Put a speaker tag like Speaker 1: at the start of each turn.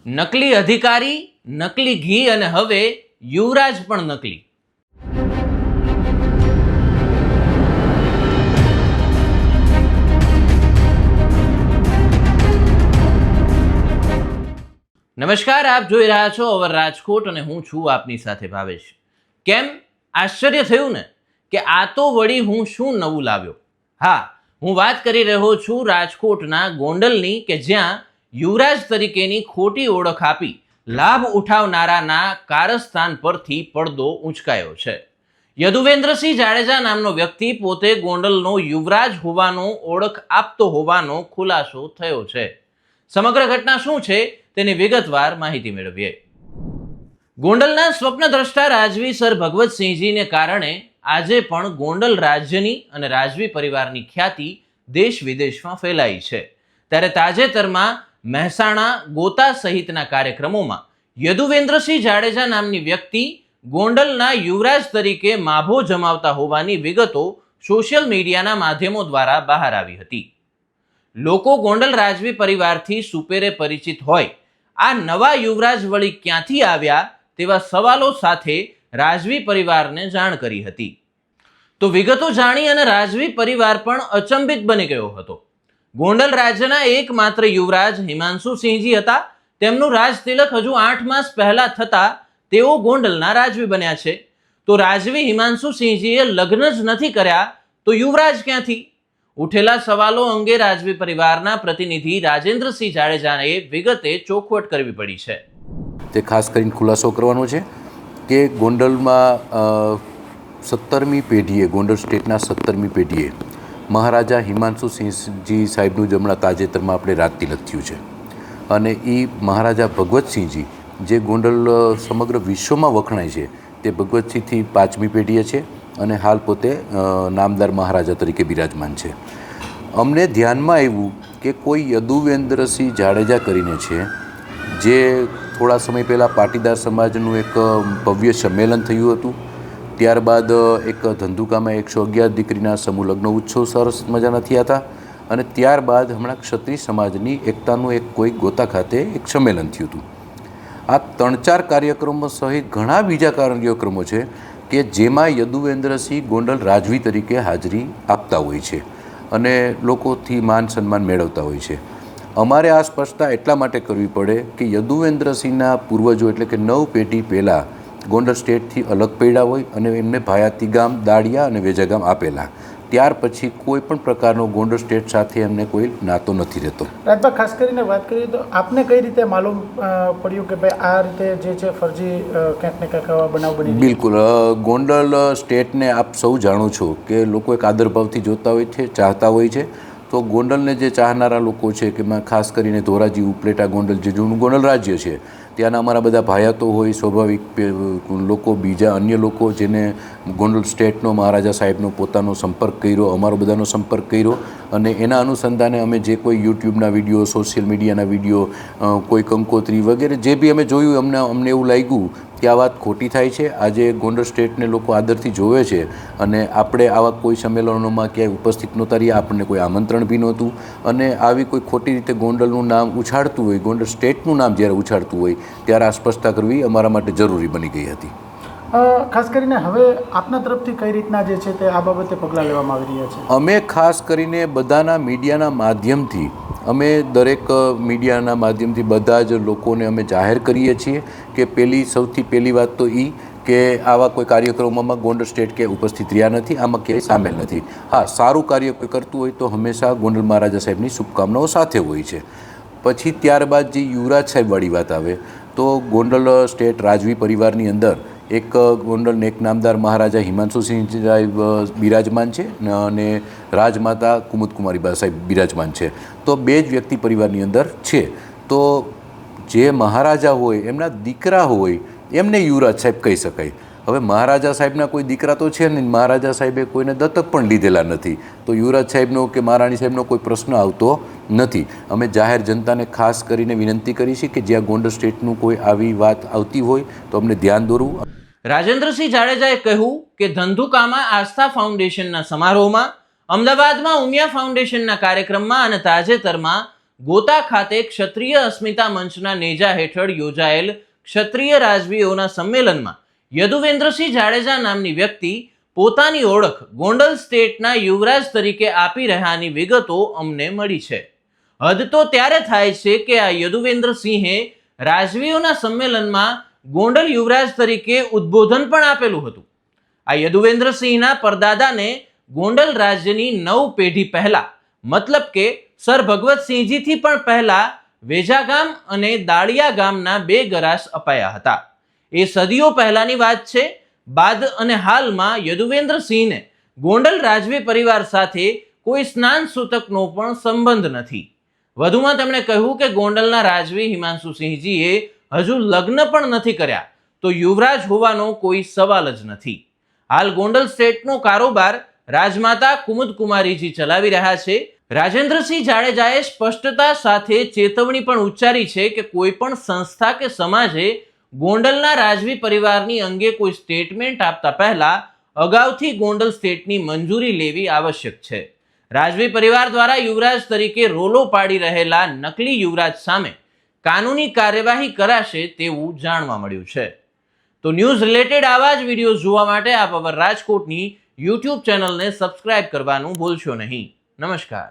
Speaker 1: નકલી અધિકારી, નકલી ઘી અને હવે યુવરાજ પણ નકલી. નમસ્કાર, આપ જોઈ રહ્યા છો અવર રાજકોટ અને હું છું આપની સાથે ભાવેશ. કેમ, આશ્ચર્ય થયું ને કે આ તો વળી હું શું નવું લાવ્યો? હા, હું વાત કરી રહ્યો છું રાજકોટના ગોંડલની, કે જ્યાં યુવરાજ તરીકેની ખોટી ઓળખ આપી લાભ ઉઠાવનારાના કારસ્તાન પરથી પડદો ઊંચકાયો છે. યદુવેન્દ્રસિંહ જાડેજા નામનો વ્યક્તિ પોતે ગોંડલનો યુવરાજ હોવાનો ઓળખ આપતો હોવાનો ખુલાસો થયો છે. સમગ્ર ઘટના શું છે તેની વિગતવાર માહિતી મેળવીએ. ગોંડલના સ્વપ્નદ્રષ્ટા રાજવી સર ભગવતસિંહજીને કારણે આજે પણ ગોંડલ રાજ્યની અને રાજવી પરિવારની ખ્યાતિ દેશ વિદેશમાં ફેલાઈ છે. ત્યારે તાજેતરમાં મહેસાણા, ગોતા સહિતના કાર્યક્રમોમાં યદુવેન્દ્રસિંહ જાડેજા નામની વ્યક્તિ ગોંડલના યુવરાજ તરીકે માભો જમાવતા હોવાની વિગતો સોશિયલ મીડિયાના માધ્યમો દ્વારા બહાર આવી હતી. લોકો ગોંડલ રાજવી પરિવારથી સુપેરે પરિચિત હોય આ નવા યુવરાજ વળી ક્યાંથી આવ્યા તેવા સવાલો સાથે રાજવી પરિવારને જાણ કરી હતી. તો વિગતો જાણી અને રાજવી પરિવાર પણ અચંબિત બની ગયો હતો. ગોંડલ રાજ્યના એકમાત્ર યુવરાજ હિમાંશુસિંહજી હતા. તેમનું રાજ તિલક હજુ 8 માસ પહેલા થતા તેઓ ગોંડલના રાજવી બન્યા છે. તો રાજવી હિમાંશુસિંહજીએ લગ્ન જ નથી કર્યા તો યુવરાજ ક્યાંથી? ઉઠેલા સવાલો અંગે રાજવી પરિવારના પ્રતિનિધિ રાજેન્દ્રસિંહ જાડેજાએ વિગતે ચોખવટ કરવી પડી છે.
Speaker 2: તે ખાસ કરીને ખુલાસો કરવાનો છે કે ગોંડલમાં 17મી પેઢીએ, ગોંડલ સ્ટેટના 17મી પેઢીએ મહારાજા હિમાંશુસિંહજી સાહેબનું જ હમણાં તાજેતરમાં આપણે રાજ તિલક થયું છે. અને એ મહારાજા ભગવતસિંહજી જે ગોંડલ સમગ્ર વિશ્વમાં વખણાય છે તે ભગવતસિંહથી 5મી પેઢીએ છે અને હાલ પોતે નામદાર મહારાજા તરીકે બિરાજમાન છે. અમને ધ્યાનમાં આવ્યું કે કોઈ યદુવેન્દ્રસિંહ જાડેજા કરીને છે, જે થોડા સમય પહેલાં પાટીદાર સમાજનું એક ભવ્ય સંમેલન થયું હતું. ત્યારબાદ એક ધંધુકામાં 111 દીકરીના સમૂહ લગ્ન ઉત્સવ સરસ મજાના થયા હતા. અને ત્યારબાદ હમણાં ક્ષત્રિય સમાજની એકતાનું એક કોઈ ગોતા ખાતે એક સંમેલન થયું હતું. આ 3-4 કાર્યક્રમો સહિત ઘણા બીજા કાર્યક્રમો છે કે જેમાં યદુવેન્દ્રસિંહ ગોંડલ રાજવી તરીકે હાજરી આપતા હોય છે અને લોકોથી માન સન્માન મેળવતા હોય છે. અમારે આ સ્પષ્ટતા એટલા માટે કરવી પડે કે યદુવેન્દ્રસિંહના પૂર્વજો એટલે કે 9 પેઢી પહેલાં ગોંડલ સ્ટેટથી અલગ પડ્યા હોય અને એમને ભાયાતી ગામ, દાળિયા અને વેજા ગામ આપેલા. ત્યાર પછી કોઈ પણ પ્રકારનો ગોંડલ સ્ટેટ સાથે એમને કોઈ નાતો નથી રહેતો.
Speaker 3: રાજભાઈ, ખાસ કરીને વાત કરીએ તો આપને કઈ રીતે માલુમ પડ્યું કે ભાઈ આ રીતે જે છે ફરજી ક્યાંક ને ક્યાંક બનાવ બની?
Speaker 2: બિલકુલ, ગોંડલ સ્ટેટને આપ સૌ જાણો છો કે લોકો એક આદરભાવથી જોતા હોય છે, ચાહતા હોય છે. તો ગોંડલને જે ચાહનારા લોકો છે કે ખાસ કરીને ધોરાજી, ઉપલેટા, ગોંડલ જે જૂનું ગોંડલ રાજ્ય છે ત્યાંના અમારા બધા ભાયાતો હોય, સ્વાભાવિક લોકો, બીજા અન્ય લોકો જેને ગોંડલ સ્ટેટનો મહારાજા સાહેબનો પોતાનો સંપર્ક કર્યો, અમારો બધાનો સંપર્ક કર્યો અને એના અનુસંધાને અમે જે કોઈ યુટ્યુબના વિડીયો, સોશિયલ મીડિયાના વિડીયો, કોઈ કંકોત્રી વગેરે જે બી અમે જોયું, અમને એવું લાગ્યું કે આ વાત ખોટી થાય છે. આજે ગોંડલ સ્ટેટને લોકો આદરથી જોવે છે અને આપણે આવા કોઈ સંમેલનોમાં ક્યાંય ઉપસ્થિત નહોતા રહ્યા, આપણને કોઈ આમંત્રણ બી નહોતું અને આવી કોઈ ખોટી રીતે ગોંડલનું નામ ઉછાળતું હોય, ગોંડલ સ્ટેટનું નામ જ્યારે ઉછાળતું હોય ત્યારે આ સ્પષ્ટતા કરવી અમારા માટે જરૂરી બની ગઈ હતી.
Speaker 3: ખાસ કરીને હવે આપના તરફથી કઈ રીતના જે છે તે આ બાબતે પગલાં લેવામાં આવી રહ્યા છે?
Speaker 2: અમે ખાસ કરીને બધાના મીડિયાના માધ્યમથી દરેક મીડિયાના માધ્યમથી બધા જ લોકોને અમે જાહેર કરીએ છીએ કે સૌથી પહેલી વાત તો એ કે આવા કોઈ કાર્યક્રમોમાં ગોંડલ સ્ટેટ કે ઉપસ્થિત રહ્યા નથી, આમાં ક્યાંય સામેલ નથી. હા, સારું કાર્ય કોઈ કરતું હોય તો હંમેશા ગોંડલ મહારાજા સાહેબની શુભકામનાઓ સાથે હોય છે. પછી ત્યારબાદ જે યુવરાજ સાહેબવાળી વાત આવે તો ગોંડલ સ્ટેટ રાજવી પરિવારની અંદર એક ગોંડલને એક નામદાર મહારાજા હિમાંશુસિંહ સાહેબ બિરાજમાન છે અને રાજમાતા કુમુદકુમારી સાહેબ બિરાજમાન છે. તો 2 જ વ્યક્તિ પરિવારની અંદર છે. તો જે મહારાજા હોય એમના દીકરા હોય એમને યુવરાજ સાહેબ કહી શકાય. હવે મહારાજા સાહેબના કોઈ દીકરા તો છે નહીં, મહારાજા સાહેબે કોઈને દત્તક પણ લીધેલા નથી, તો યુવરાજ સાહેબનો કે મહારાણી સાહેબનો કોઈ પ્રશ્ન આવતો નથી. અમે જાહેર જનતાને ખાસ કરીને વિનંતી કરી છે કે જ્યાં ગોંડલ સ્ટેટનું કોઈ આવી વાત આવતી હોય તો અમને ધ્યાન દોરવું.
Speaker 1: રાજેન્દ્રસિંહ જાડેજાએ કહ્યું કે ધંધુકામાં આસ્થા ફાઉન્ડેશનના સમારોહમાં, અમદાવાદમાં ઉમિયા ફાઉન્ડેશનના કાર્યક્રમમાં અને તાજેતરમાં ગોતા ખાતે ક્ષત્રિય અસ્મિતા મંચના નેજા હેઠળ યોજાયેલ ક્ષત્રિય રાજવીઓના સંમેલનમાં યદુવેન્દ્રસિંહ જાડેજા નામની વ્યક્તિ પોતાની ઓળખ ગોંડલ સ્ટેટના યુવરાજ તરીકે આપી રહ્યાની વિગતો અમને મળી છે. હદ તો ત્યારે થાય છે કે આ યદુવેન્દ્રસિંહે રાજવીઓના સંમેલનમાં ગોંડલ યુવરાજ તરીકે ઉદ્બોધન પણ આપેલું હતું. આ યદુવેન્દ્રસિંહના પરદાદાને ગોંડલ રાજ્યની 9 પેઢી પહેલા, મતલબ કે સર ભગવતસિંહજીથી પણ પહેલા વેજા ગામ અને દાળિયા ગામના 2 ગરાસ અપાયા હતા. એ સદીઓ પહેલાની વાત છે. બાદ અને હાલમાં યદુવેન્દ્રસિંહને ગોંડલ રાજવી પરિવાર સાથે કોઈ સ્નાન સૂતકનો પણ સંબંધ નથી. વધુમાં તેમણે કહ્યું કે ગોંડલના રાજવી હિમાંશુસિંહજીએ હજુ લગ્ન પણ નથી કર્યા, તો યુવરાજ હોવાનો કોઈ સવાલ જ નથી. હાલ ગોંડલ સ્ટેટનો કારોબાર રાજમાતા કુમુદકુમારીજી ચલાવી રહ્યા છે. રાજેન્દ્રસિંહ જાડેજાએ સ્પષ્ટતા સાથે ચેતવણી પણ ઉચ્ચારી છે કે કોઈ પણ સંસ્થા કે સમાજે ગોંડલના રાજવી પરિવારની અંગે કોઈ સ્ટેટમેન્ટ આપતા પહેલા અગાઉથી ગોંડલ સ્ટેટની મંજૂરી લેવી આવશ્યક છે. રાજવી પરિવાર દ્વારા યુવરાજ તરીકે રોલો પાડી રહેલા નકલી યુવરાજ સામે કાનૂની કાર્યવાહી કરાશે તેવું જાણવા મળ્યું છે. તો ન્યૂઝ રિલેટેડ આવા જ વિડીયો જોવા માટે આપ અવર રાજકોટની યુટ્યુબ ચેનલને સબસ્ક્રાઇબ કરવાનું ભૂલશો નહીં. નમસ્કાર.